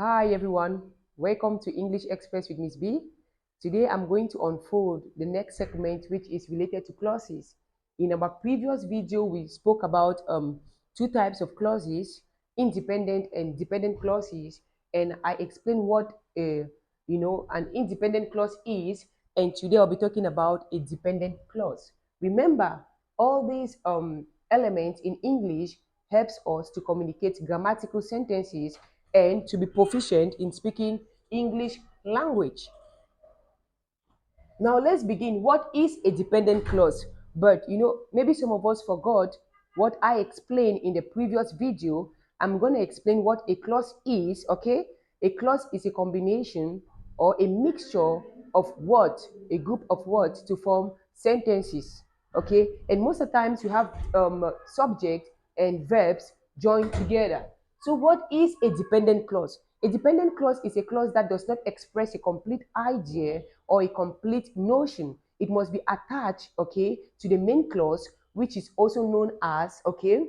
Hi everyone, welcome to English Express with Miss B. Today I'm going to unfold the next segment which is related to clauses. In our previous video we spoke about two types of clauses, independent and dependent clauses, and I explained what an independent clause is, and today I'll be talking about a dependent clause. Remember, all these elements in English helps us to communicate grammatical sentences and to be proficient in speaking English language. Now let's begin. What is a dependent clause? But maybe some of us forgot what I explained in the previous video. I'm going to explain what a clause is, okay? A clause is a combination or a mixture of words, a group of words to form sentences, okay? And most of the times you have subject and verbs joined together. So what is a dependent clause? A dependent clause is a clause that does not express a complete idea or a complete notion. It must be attached, okay, to the main clause, which is also known as, okay,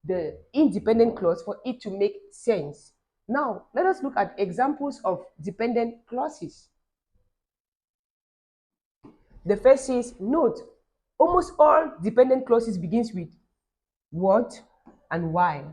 the independent clause for it to make sense. Now, let us look at examples of dependent clauses. The first is note. Almost all dependent clauses begins with what and why.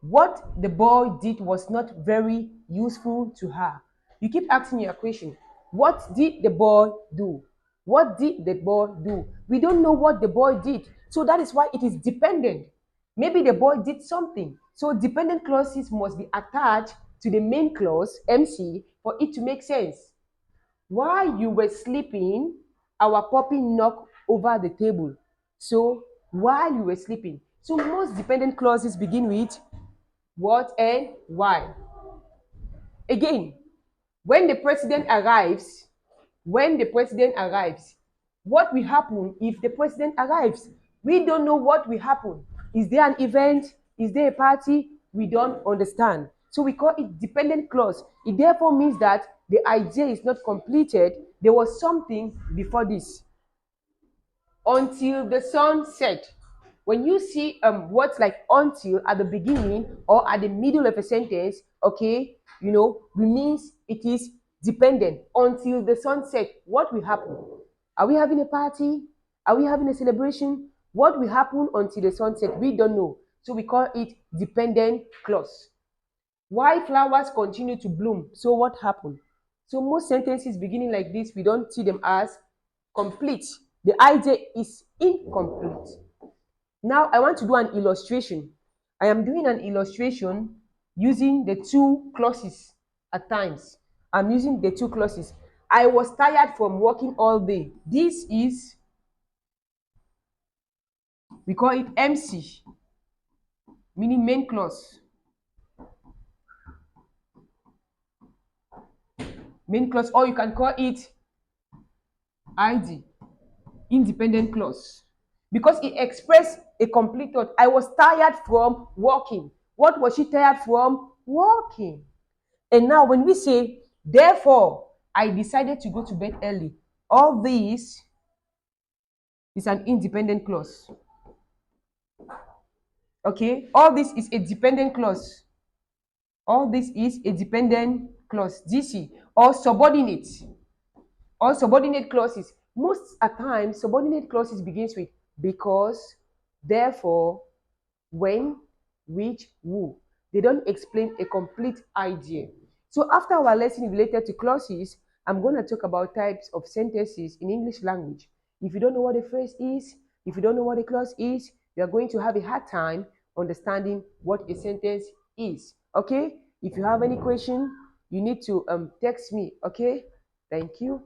What the boy did was not very useful to her. You keep asking your question. What did the boy do? What did the boy do? We don't know what the boy did. So that is why it is dependent. Maybe the boy did something. So dependent clauses must be attached to the main clause, MC, for it to make sense. While you were sleeping, our puppy knocked over the table. So while you were sleeping. So most dependent clauses begin with what and why. Again, when the president arrives, what will happen if the president arrives? We don't know what will happen. Is there an event? Is there a party? We don't understand. So we call it dependent clause. It therefore means that the idea is not completed. There was something before this. Until the sun set. When you see words like until at the beginning or at the middle of a sentence, okay, it means it is dependent. Until the sun set, what will happen? Are we having a party? Are we having a celebration? What will happen until the sun set? We don't know. So we call it dependent clause. Why flowers continue to bloom? So what happened? So most sentences beginning like this, we don't see them as complete. The idea is incomplete. Now I want to do an illustration. I am doing an illustration using the two clauses at times. I'm using the two clauses. I was tired from working all day. This is, we call it MC, meaning main clause. Main clause, or you can call it ID, independent clause. Because it expressed a complete thought. I was tired from working. What was she tired from? Working. And now when we say, therefore, I decided to go to bed early, all this is an independent clause. Okay? All this is a dependent clause. All this is a dependent clause, DC, or subordinate. Or subordinate clauses. Most at times, subordinate clauses begins with because, therefore, when, which, who. They don't explain a complete idea. So after our lesson related to clauses, I'm going to talk about types of sentences in English language. If you don't know what a phrase is, if you don't know what a clause is, you are going to have a hard time understanding what a sentence is. Okay? If you have any question, you need to text me. Okay? Thank you.